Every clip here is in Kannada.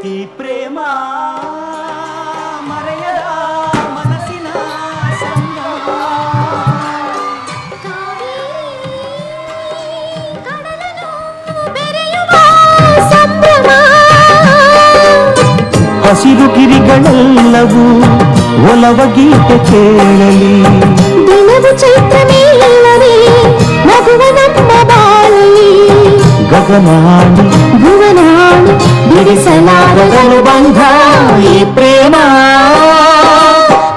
ಈ ಪ್ರೇಮ ಮರೆಯದ ಮನಸ್ಸಿನ ಸಂಗಮ. ಹಸಿರು ಗಿರಿಗಳೆಲ್ಲವೂ ಒಲವ ಗೀತೆ ಕೇಳಲಿ. ದಿನವು ಚೈತ್ರ ಮೇಲವೇ ಮಗುವ ನಮ್ಮ ಬಾಳಲಿ. ಗಗನಾಡಿ ಭುವನಾಡಿ ಬಿಡಿಸಲಾರದನು ಬಂಧ ಈ ಪ್ರೇಮ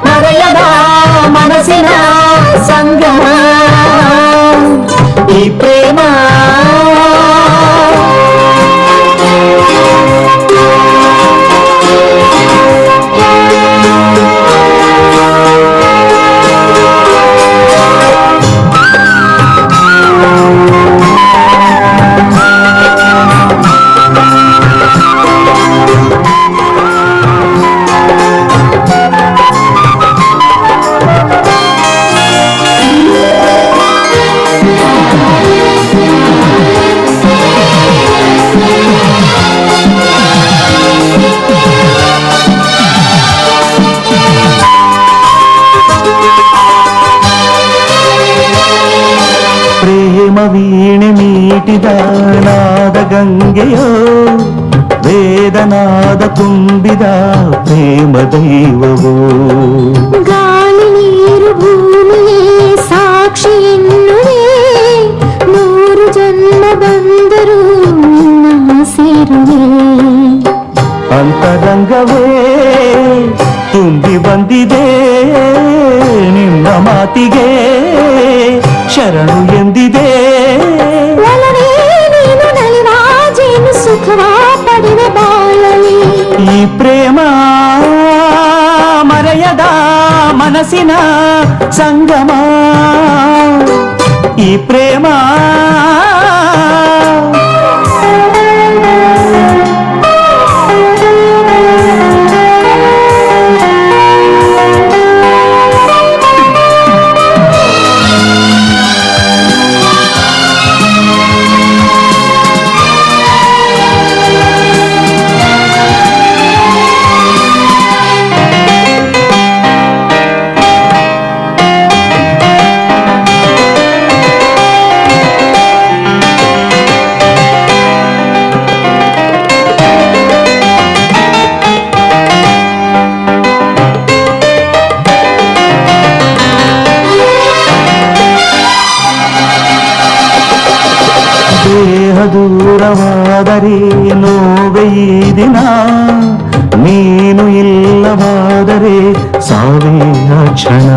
ಮರೆಯದ ಮನಸ್ಸಿನ ಸಂಗಮ. ಈ ಪ್ರೇಮ ವೀಣೆ ಮೀಟಿದ ನಾದ ಗಂಗೆಯೋ ವೇದನಾದ ತುಂಬಿದ ಪ್ರೇಮ ದೈವವೋ. ಗಾಳಿ ನೀರು ಭೂಮಿಯೇ ಸಾಕ್ಷಿ ಎನ್ನುವೆ. 100 ಜನ್ಮ ಬಂದರೂ ಸೇರುವೆ. ಅಂತರಂಗವೇ ತುಂಬಿ ಬಂದಿದೆ ನಿಮ್ಮ ಮಾತಿಗೆ ಶರಣು ಎಂದಿದೆ. ನೀನು ನಲಿವಾಜೇನು ಸುಖವ ಪಡೆದ ಬಾಳಲಿ. ಈ ಪ್ರೇಮ ಮರೆಯದ ಮನಸ್ಸಿನ ಸಂಗಮ. ಈ ಪ್ರೇಮ ದೂರವಾದರೆ ನೋವೆ ಈ ದಿನ. ನೀನು ಇಲ್ಲವಾದರೆ ಸಾವೇ ಕ್ಷಣ.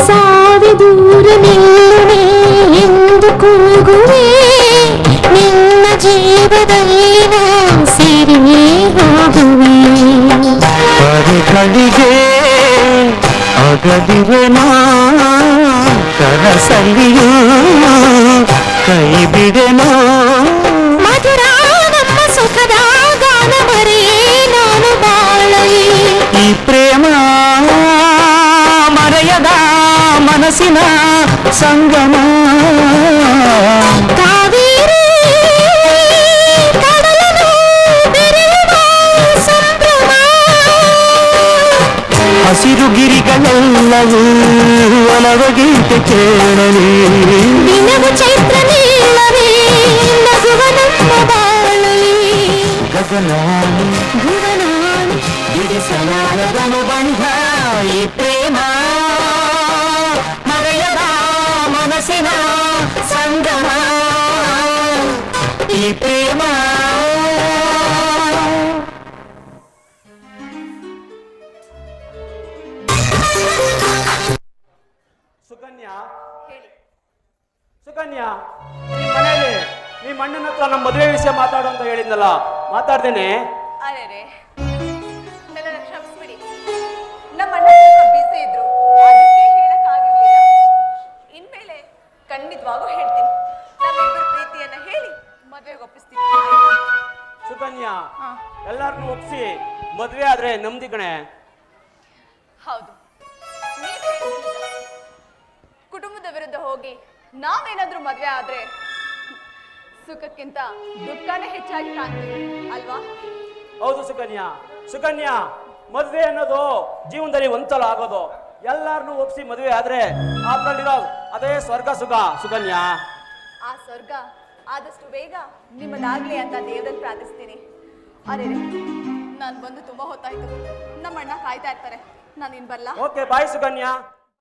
ಸಾವೆ ದೂರ ನಿಲ್ಲುವೆ ಎಂದು ಕೂಗುವೆ. ನಿನ್ನ ಜೀವದಲ್ಲಿ ನಾ ಸೇರಿಯೇ ಹೋಗುವೆ. ಪರಿಗಳಿಗೆ ಅಗದಿವೆನಾ ಕನಸಲ್ಲಿಯೂ ಕೈ ಬಿಡೆನೋ. ಮಧುರ ನಮ್ಮ ಸುಖದ ಗಾನ ಮರೆಯೇ ನಾನು ಬಾಳಲಿ. ಈ ಪ್ರೇಮ ಮರೆಯದ ಮನಸ್ಸಿನ ಸಂಗಮ. ಕಾವೇರಿ ಕಡಲನು ಬೆರೆಯುವ ಸಂಭ್ರಮ. ಹಸಿರು ಗಿರಿಗಳೆಲ್ಲವೂ ಒಲವ ಗೀತೆ ಕೇಳಲಿ. ದಿನವು ಚೈತ್ರ ನೀಲವೇ ನಗುವ ನಮ್ಮ ಬಾಳಲಿ. ಗಗನಾಡಿ ಭುವನಾಡಿ ಬಿಡಿಸಲಾರದನು ಬಂಧ ಈ ಪ್ರೇಮ ಮರೆಯದ ಮನಸ್ಸಿನ ಸಂಗಮ. ಈ ಪ್ರೇಮ ಸುಕನ್ಯಾ, ಸುಕನ್ಯಾ, ನಿಮ್ಮ ಮನೆಯಲ್ಲಿ ನಿಮ್ಮ ಅಣ್ಣನ ಹತ್ರ ನಮ್ಮ ಮದುವೆ ವಿಷಯ ಮಾತಾಡು ಅಂತ ಹೇಳಿದ್ನಲ್ಲ, ಮಾತಾಡ್ತೇನೆ. ಅರೆ ನನ್ನ ಕ್ಷಮಿಸ್ಬಿಡಿ, ನಮ್ಮ ಅಣ್ಣ ಸ್ವಲ್ಪ ಬಿಸಿ ಇದ್ರು, ಅದಕ್ಕೆ ಹೇಳಕ್ಕಾಗಿರ್ಲಿಲ್ಲ. ಇನ್ಮೇಲೆ ಖಂಡಿತವಾಗೂ ಹೇಳ್ತೀನಿ. ನಮ್ಮಿಬ್ಬರ ಪ್ರೀತಿಯನ್ನ ಹೇಳಿ ಮದುವೆಗೆ ಒಪ್ಪಿಸ್ತೀನಿ. ಸುಕನ್ಯಾ, ಎಲ್ಲಾರನ್ನೂ ಒಪ್ಸಿ ಮದುವೆ ಆದ್ರೆ ನಮ್ದಿ ಕಣೆ. ಹೌದು, ನೀವ್ ಹೇಳಿದ್ದು ನಿಜ. ಕುಟುಂಬದ ವಿರುದ್ಧ ಹೋಗಿ ನಾವೇನಾದ್ರೂ ಮದುವೆ ಆದ್ರೆ ಸುಖಕ್ಕಿಂತ ದುಃಖನೇ ಹೆಚ್ಚಾಗಿ ಕಾಣ್ತೀವಿ ಅಲ್ವಾ? ಹೌದು ಸುಕನ್ಯಾ. ಸುಕನ್ಯಾ, ಮದುವೆ ಅನ್ನೋದು ಜೀವನದಲ್ಲಿ ಒಂದ್ಸಲ ಆಗೋದು. ಎಲ್ಲಾರನ್ನೂ ಒಪ್ಸಿ ಮದುವೆ ಆದ್ರೆ ಅದ್ರಲ್ಲಿರೋ ಅದೇ ಸ್ವರ್ಗ ಸುಖ ಸುಕನ್ಯಾ. ಆ ಸ್ವರ್ಗ ಆದಷ್ಟು ಬೇಗ ನಿಮ್ಮದಾಗ್ಲಿ ಅಂತ ದೇವರಲ್ಲಿ ಪ್ರಾರ್ಥಿಸ್ತೀನಿ. ಅರೆ ನಾನು ಬಂದು ತುಂಬಾ ಹೊತ್ತಾಯ್ತು. ನಮ್ಮ ಅಣ್ಣ ಕಾಯ್ತಾ ಇರ್ತಾರೆ. ನಾನು ಇನ್ ಬರ್ಲಾ? ಓಕೆ, ಬಾಯ್ ಸುಕನ್ಯಾ.